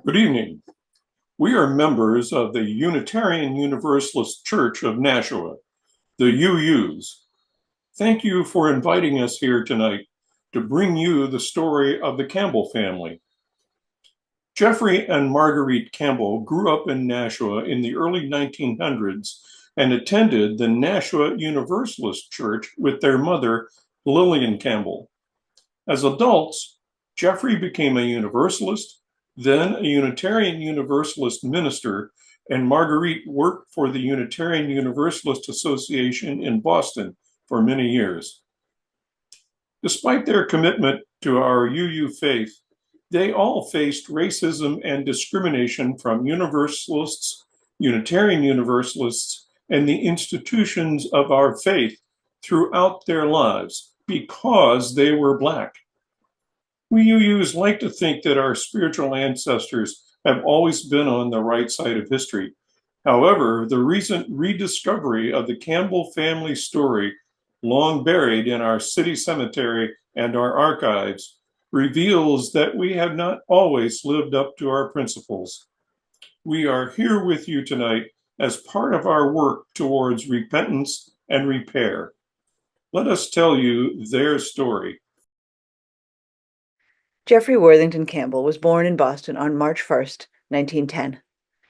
Good evening. We are members of the Unitarian Universalist Church of Nashua, the UUs. Thank you for inviting us here tonight to bring you the story of the Campbell family. Jeffrey and Marguerite Campbell grew up in Nashua in the early 1900s and attended the Nashua Universalist Church with their mother, Lillian Campbell. As adults, Jeffrey became a Universalist, then a Unitarian Universalist minister, and Marguerite worked for the Unitarian Universalist Association in Boston for many years. Despite their commitment to our UU faith, they all faced racism and discrimination from Universalists, Unitarian Universalists, and the institutions of our faith throughout their lives because they were Black. We UUs like to think that our spiritual ancestors have always been on the right side of history. However, the recent rediscovery of the Campbell family story, long buried in our city cemetery and our archives, reveals that we have not always lived up to our principles. We are here with you tonight as part of our work towards repentance and repair. Let us tell you their story. Jeffrey Worthington Campbell was born in Boston on March 1st, 1910.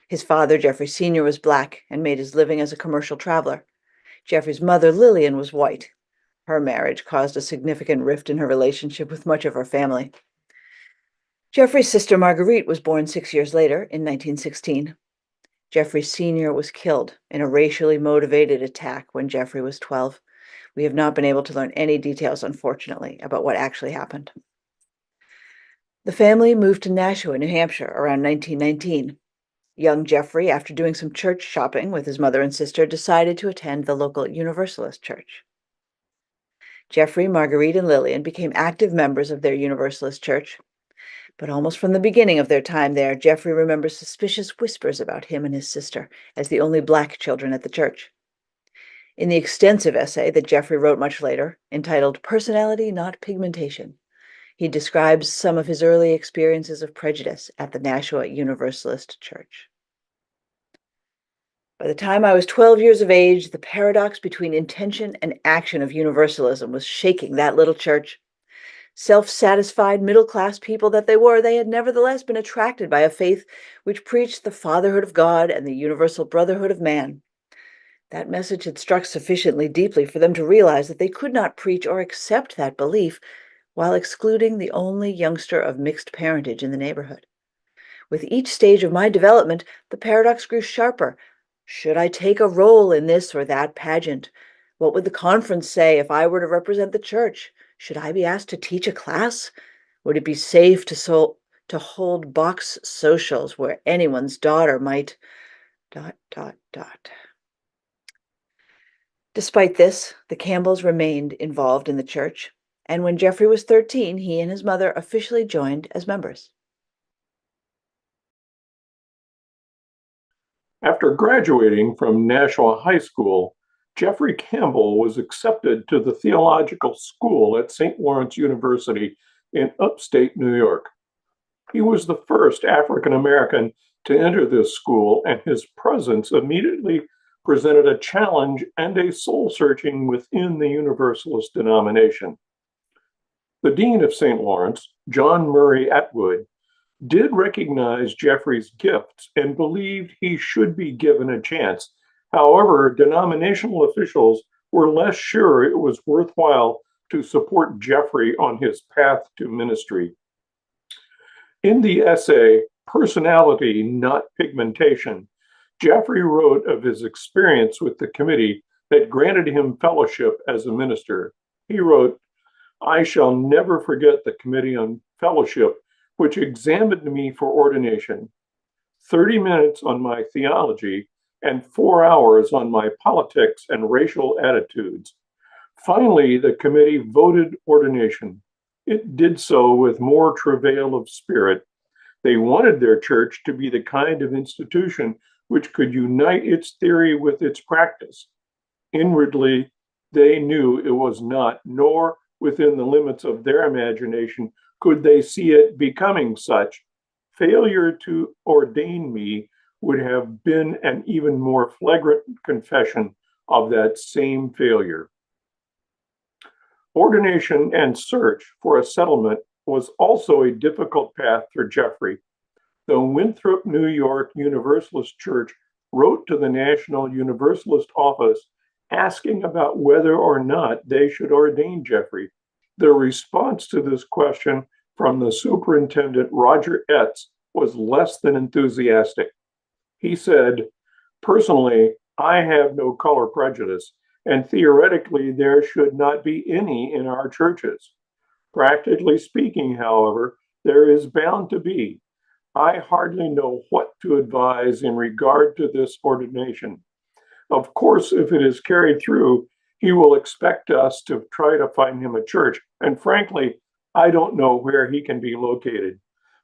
His father, Jeffrey Sr., was Black and made his living as a commercial traveler. Jeffrey's mother, Lillian, was white. Her marriage caused a significant rift in her relationship with much of her family. Jeffrey's sister, Marguerite, was born 6 years later in 1916. Jeffrey Sr. was killed in a racially motivated attack when Jeffrey was 12. We have not been able to learn any details, unfortunately, about what actually happened. The family moved to Nashua, New Hampshire, around 1919. Young Jeffrey, after doing some church shopping with his mother and sister, decided to attend the local Universalist church. Jeffrey, Marguerite, and Lillian became active members of their Universalist church, but almost from the beginning of their time there, Jeffrey remembers suspicious whispers about him and his sister as the only Black children at the church. In the extensive essay that Jeffrey wrote much later, entitled "Personality, Not Pigmentation," he describes some of his early experiences of prejudice at the Nashua Universalist Church. By the time I was 12 years of age, the paradox between intention and action of Universalism was shaking that little church. Self-satisfied, middle-class people that they were, they had nevertheless been attracted by a faith which preached the fatherhood of God and the universal brotherhood of man. That message had struck sufficiently deeply for them to realize that they could not preach or accept that belief while excluding the only youngster of mixed parentage in the neighborhood. With each stage of my development, the paradox grew sharper. Should I take a role in this or that pageant? What would the conference say if I were to represent the church? Should I be asked to teach a class? Would it be safe to hold box socials where anyone's daughter might... ... Despite this, the Campbells remained involved in the church, and when Jeffrey was 13, he and his mother officially joined as members. After graduating from Nashua High School, Jeffrey Campbell was accepted to the theological school at St. Lawrence University in upstate New York. He was the first African American to enter this school, and his presence immediately presented a challenge and a soul searching within the Universalist denomination. The dean of St. Lawrence, John Murray Atwood, did recognize Jeffrey's gifts and believed he should be given a chance. However, denominational officials were less sure it was worthwhile to support Jeffrey on his path to ministry. In the essay, "Personality, Not Pigmentation," Jeffrey wrote of his experience with the committee that granted him fellowship as a minister. He wrote, "I shall never forget the Committee on Fellowship, which examined me for ordination. 30 minutes on my theology and 4 hours on my politics and racial attitudes. Finally, the committee voted ordination. It did so with more travail of spirit. They wanted their church to be the kind of institution which could unite its theory with its practice. Inwardly, they knew it was not, nor within the limits of their imagination could they see it becoming such. failure to ordain me would have been an even more flagrant confession of that same failure. Ordination and search for a settlement was also a difficult path for Jeffrey. The Winthrop, New York Universalist Church wrote to the National Universalist Office asking about whether or not they should ordain Jeffrey. The response to this question from the superintendent, Roger Etz, was less than enthusiastic. He said, "Personally, I have no color prejudice, and theoretically, there should not be any in our churches. Practically speaking, however, there is bound to be. I hardly know what to advise in regard to this ordination. Of course, if it is carried through, he will expect us to try to find him a church. And frankly, I don't know where he can be located.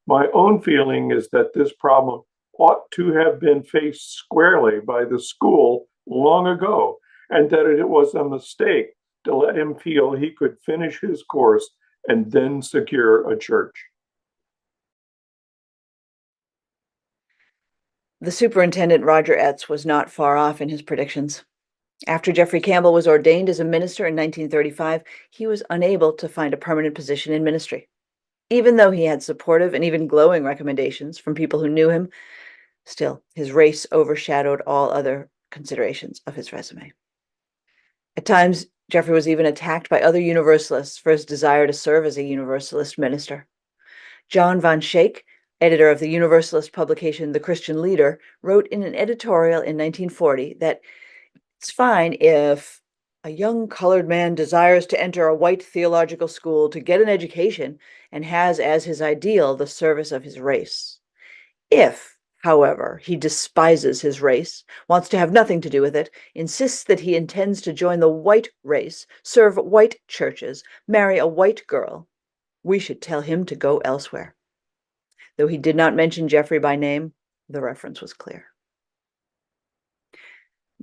My own feeling is that this problem ought to have been faced squarely by the school long ago, and that it was a mistake to let him feel he could finish his course and then secure a church." The superintendent, Roger Etz, was not far off in his predictions. After Jeffrey Campbell was ordained as a minister in 1935, he was unable to find a permanent position in ministry. Even though he had supportive and even glowing recommendations from people who knew him, still, his race overshadowed all other considerations of his resume. At times, Jeffrey was even attacked by other Universalists for his desire to serve as a Universalist minister. John von Schaik, editor of the Universalist publication The Christian Leader, wrote in an editorial in 1940 that it's fine if a young colored man desires to enter a white theological school to get an education and has as his ideal the service of his race. If, however, he despises his race, wants to have nothing to do with it, insists that he intends to join the white race, serve white churches, marry a white girl, we should tell him to go elsewhere. Though he did not mention Jeffrey by name, the reference was clear.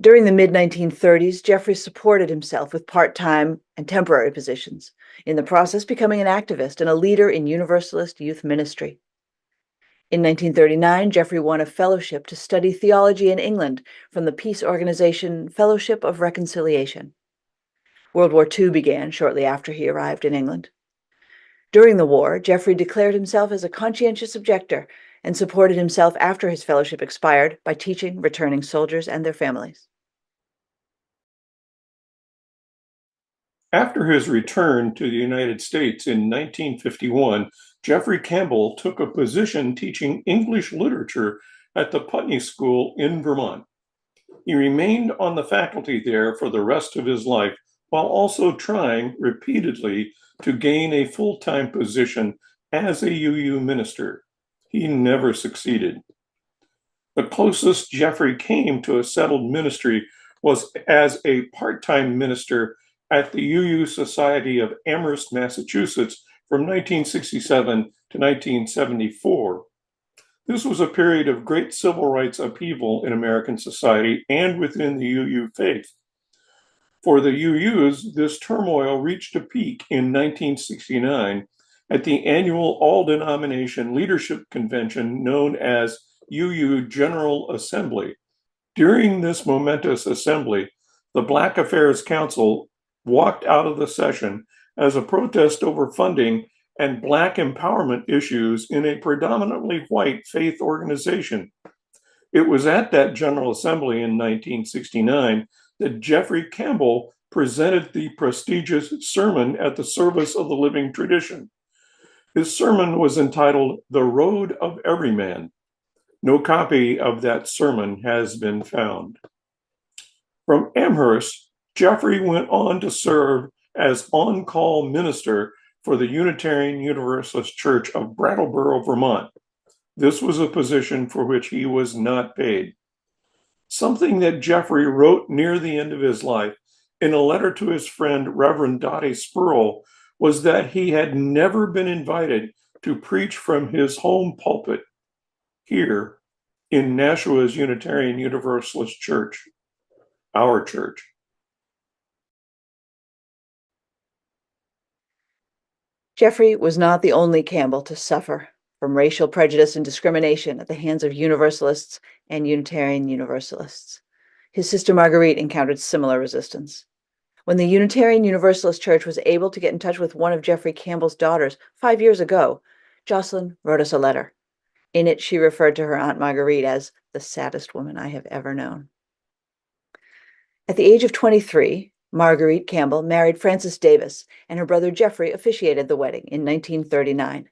During the mid-1930s, Jeffrey supported himself with part-time and temporary positions, in the process becoming an activist and a leader in Universalist youth ministry. In 1939, Jeffrey won a fellowship to study theology in England from the peace organization Fellowship of Reconciliation. World War II began shortly after he arrived in England. During the war, Jeffrey declared himself as a conscientious objector and supported himself after his fellowship expired by teaching returning soldiers and their families. After his return to the United States in 1951, Jeffrey Campbell took a position teaching English literature at the Putney School in Vermont. He remained on the faculty there for the rest of his life, while also trying repeatedly to gain a full-time position as a UU minister. He never succeeded. The closest Jeffrey came to a settled ministry was as a part-time minister at the UU Society of Amherst, Massachusetts from 1967 to 1974. This was a period of great civil rights upheaval in American society and within the UU faith. For the UUs, this turmoil reached a peak in 1969 at the annual all-denomination leadership convention known as UU General Assembly. During this momentous assembly, the Black Affairs Council walked out of the session as a protest over funding and Black empowerment issues in a predominantly white faith organization. It was at that General Assembly in 1969 that Jeffrey Campbell presented the prestigious sermon at the Service of the Living Tradition. His sermon was entitled "The Road of Every Man." No copy of that sermon has been found. From Amherst, Jeffrey went on to serve as on-call minister for the Unitarian Universalist Church of Brattleboro, Vermont. This was a position for which he was not paid. Something that Jeffrey wrote near the end of his life in a letter to his friend Reverend Dottie Spurl was that he had never been invited to preach from his home pulpit here in Nashua's Unitarian Universalist Church, our church. Jeffrey was not the only Campbell to suffer from racial prejudice and discrimination at the hands of Universalists and Unitarian Universalists. His sister Marguerite encountered similar resistance. When the Unitarian Universalist Church was able to get in touch with one of Jeffrey Campbell's daughters 5 years ago, Jocelyn wrote us a letter. In it, she referred to her Aunt Marguerite as the saddest woman I have ever known. At the age of 23, Marguerite Campbell married Francis Davis, and her brother Jeffrey officiated the wedding in 1939.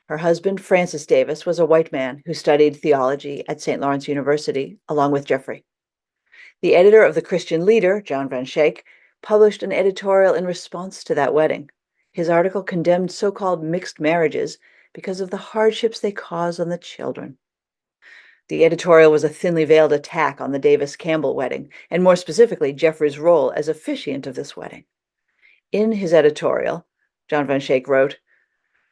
Her husband, Francis Davis, was a white man who studied theology at St. Lawrence University, along with Jeffrey. The editor of the Christian Leader, John Van Schaik, published an editorial in response to that wedding. His article condemned so-called mixed marriages because of the hardships they cause on the children. The editorial was a thinly veiled attack on the Davis-Campbell wedding, and more specifically, Jeffrey's role as officiant of this wedding. In his editorial, John Van Schaik wrote,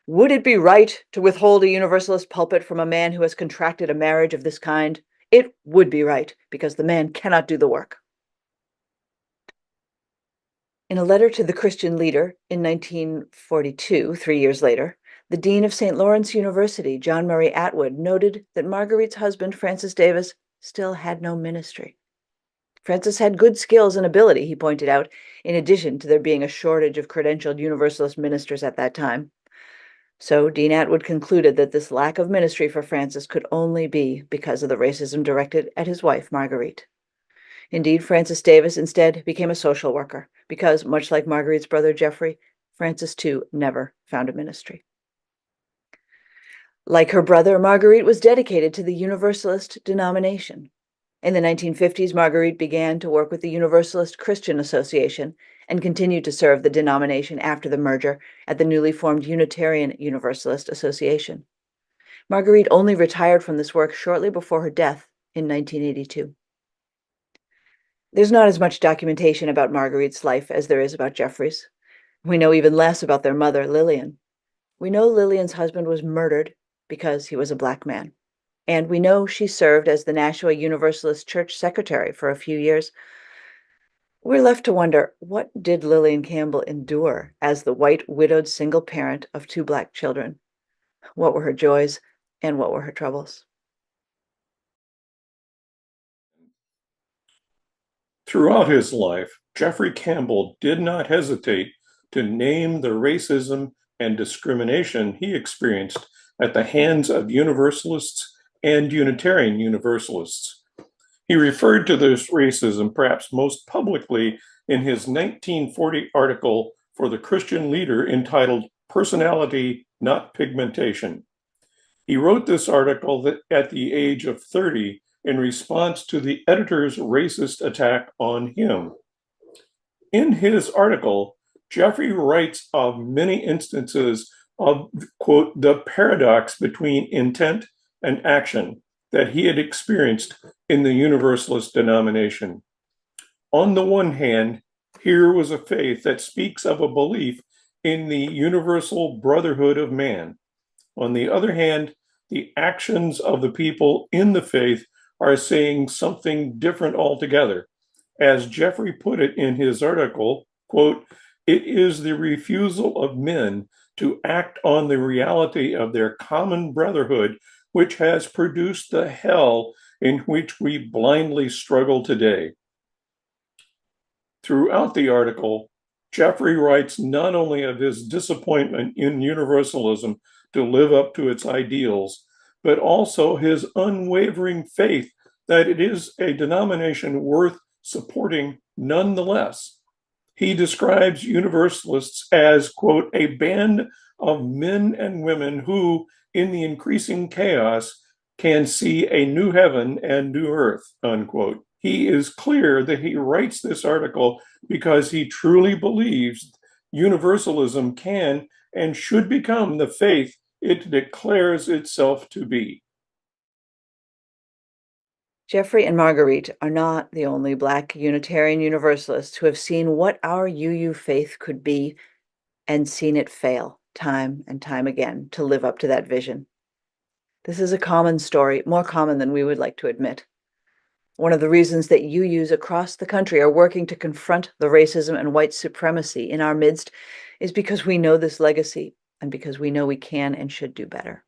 "Would it be right to withhold a Universalist pulpit from a man who has contracted a marriage of this kind? It would be right, because the man cannot do the work." In a letter to the Christian Leader in 1942, 3 years later, the dean of St. Lawrence University, John Murray Atwood, noted that Marguerite's husband, Francis Davis, still had no ministry. Francis had good skills and ability, he pointed out, in addition to there being a shortage of credentialed Universalist ministers at that time. So Dean Atwood concluded that this lack of ministry for Francis could only be because of the racism directed at his wife, Marguerite. Indeed, Francis Davis instead became a social worker because, much like Marguerite's brother Jeffrey, Francis too never found a ministry. Like her brother, Marguerite was dedicated to the Universalist denomination. In the 1950s, Marguerite began to work with the Universalist Christian Association and continued to serve the denomination after the merger at the newly formed Unitarian Universalist Association. Marguerite only retired from this work shortly before her death in 1982. There's not as much documentation about Marguerite's life as there is about Jeffrey's. We know even less about their mother, Lillian. We know Lillian's husband was murdered because he was a Black man. And we know she served as the Nashua Universalist Church secretary for a few years. We're left to wonder, what did Lillian Campbell endure as the white, widowed single parent of 2 Black children? What were her joys and what were her troubles? Throughout his life, Jeffrey Campbell did not hesitate to name the racism and discrimination he experienced at the hands of Universalists and Unitarian Universalists. He referred to this racism perhaps most publicly in his 1940 article for the Christian Leader entitled "Personality, Not Pigmentation." He wrote this article at the age of 30 in response to the editor's racist attack on him. In his article, Jeffrey writes of many instances of, quote, the paradox between intent and action that he had experienced in the Universalist denomination. On the one hand, here was a faith that speaks of a belief in the universal brotherhood of man. On the other hand, the actions of the people in the faith are saying something different altogether. As Jeffrey put it in his article, quote, "It is the refusal of men to act on the reality of their common brotherhood which has produced the hell in which we blindly struggle today." Throughout the article, Jeffrey writes not only of his disappointment in universalism to live up to its ideals, but also his unwavering faith that it is a denomination worth supporting nonetheless. He describes Universalists as, quote, "a band of men and women who, in the increasing chaos, can see a new heaven and new earth," unquote. He is clear that he writes this article because he truly believes Universalism can and should become the faith it declares itself to be. Jeffrey and Marguerite are not the only Black Unitarian Universalists who have seen what our UU faith could be and seen it fail time and time again to live up to that vision. This is a common story, more common than we would like to admit. One of the reasons that UUs across the country are working to confront the racism and white supremacy in our midst is because we know this legacy and because we know we can and should do better.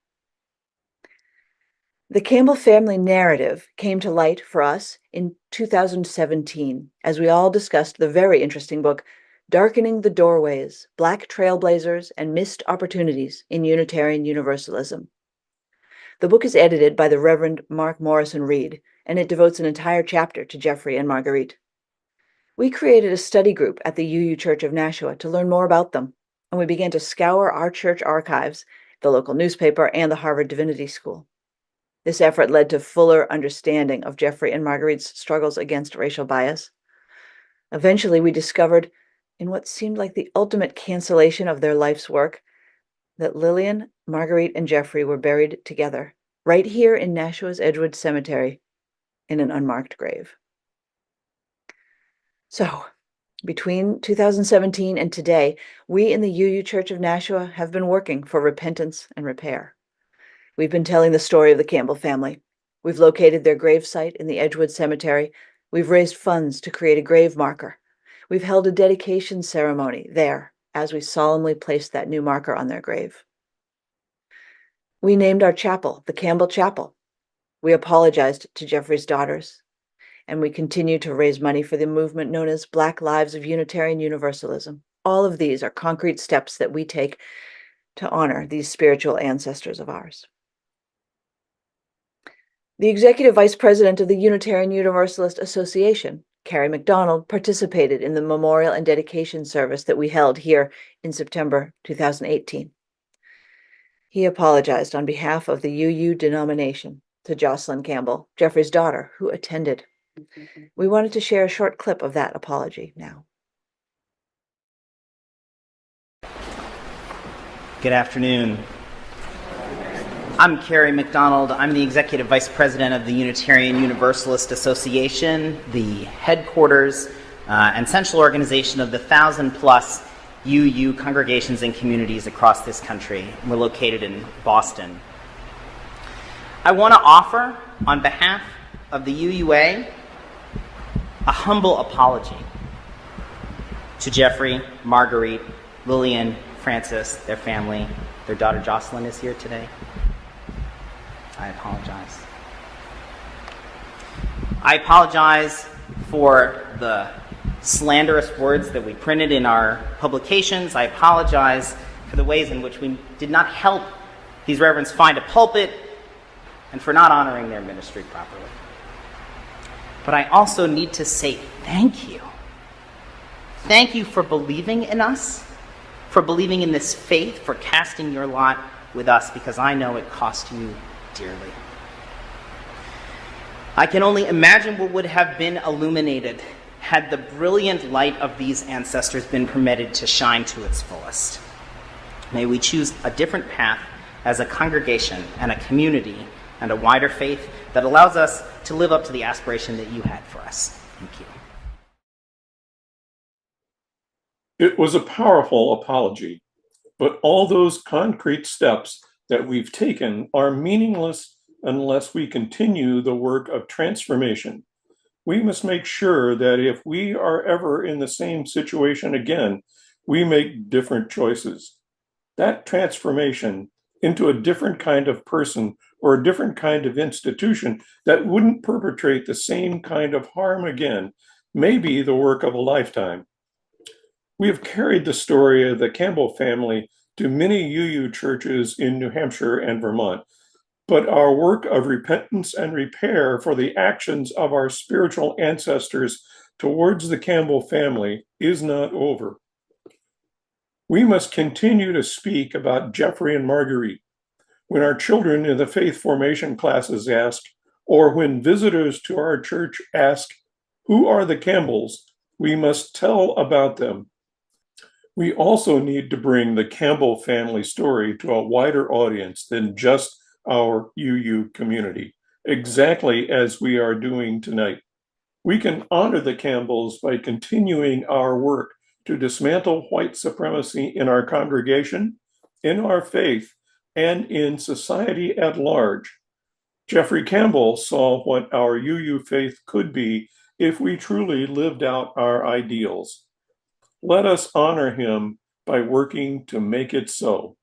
The Campbell family narrative came to light for us in 2017 as we all discussed the very interesting book, Darkening the Doorways, Black Trailblazers and Missed Opportunities in Unitarian Universalism. The book is edited by the Reverend Mark Morrison Reed, and it devotes an entire chapter to Jeffrey and Marguerite. We created a study group at the UU Church of Nashua to learn more about them, and we began to scour our church archives, the local newspaper, and the Harvard Divinity School. This effort led to fuller understanding of Jeffrey and Marguerite's struggles against racial bias. Eventually, we discovered, in what seemed like the ultimate cancellation of their life's work, that Lillian, Marguerite, and Jeffrey were buried together, right here in Nashua's Edgewood Cemetery, in an unmarked grave. So, between 2017 and today, we in the UU Church of Nashua have been working for repentance and repair. We've been telling the story of the Campbell family. We've located their gravesite in the Edgewood Cemetery. We've raised funds to create a grave marker. We've held a dedication ceremony there as we solemnly placed that new marker on their grave. We named our chapel the Campbell Chapel. We apologized to Jeffrey's daughters, and we continue to raise money for the movement known as Black Lives of Unitarian Universalism. All of these are concrete steps that we take to honor these spiritual ancestors of ours. The executive vice president of the Unitarian Universalist Association, Carrie McDonald, participated in the memorial and dedication service that we held here in September 2018. He apologized on behalf of the UU denomination to Jocelyn Campbell, Jeffrey's daughter, who attended. We wanted to share a short clip of that apology now. Good afternoon. I'm Carrie McDonald. I'm the Executive Vice President of the Unitarian Universalist Association, the headquarters and central organization of the 1,000-plus UU congregations and communities across this country. We're located in Boston. I want to offer, on behalf of the UUA, a humble apology to Jeffrey, Marguerite, Lillian, Francis, their family. Their daughter Jocelyn is here today. I apologize. I apologize for the slanderous words that we printed in our publications. I apologize for the ways in which we did not help these reverends find a pulpit and for not honoring their ministry properly. But I also need to say thank you. Thank you for believing in us, for believing in this faith, for casting your lot with us, because I know it cost you dearly. I can only imagine what would have been illuminated had the brilliant light of these ancestors been permitted to shine to its fullest. May we choose a different path as a congregation and a community and a wider faith that allows us to live up to the aspiration that you had for us. Thank you. It was a powerful apology, but all those concrete steps that we've taken are meaningless unless we continue the work of transformation. We must make sure that if we are ever in the same situation again, we make different choices. That transformation into a different kind of person or a different kind of institution that wouldn't perpetrate the same kind of harm again may be the work of a lifetime. We have carried the story of the Campbell family to many UU churches in New Hampshire and Vermont, but our work of repentance and repair for the actions of our spiritual ancestors towards the Campbell family is not over. We must continue to speak about Jeffrey and Marguerite. When our children in the faith formation classes ask, or when visitors to our church ask, who are the Campbells? We must tell about them. We also need to bring the Campbell family story to a wider audience than just our UU community, exactly as we are doing tonight. We can honor the Campbells by continuing our work to dismantle white supremacy in our congregation, in our faith, and in society at large. Jeffrey Campbell saw what our UU faith could be if we truly lived out our ideals. Let us honor him by working to make it so.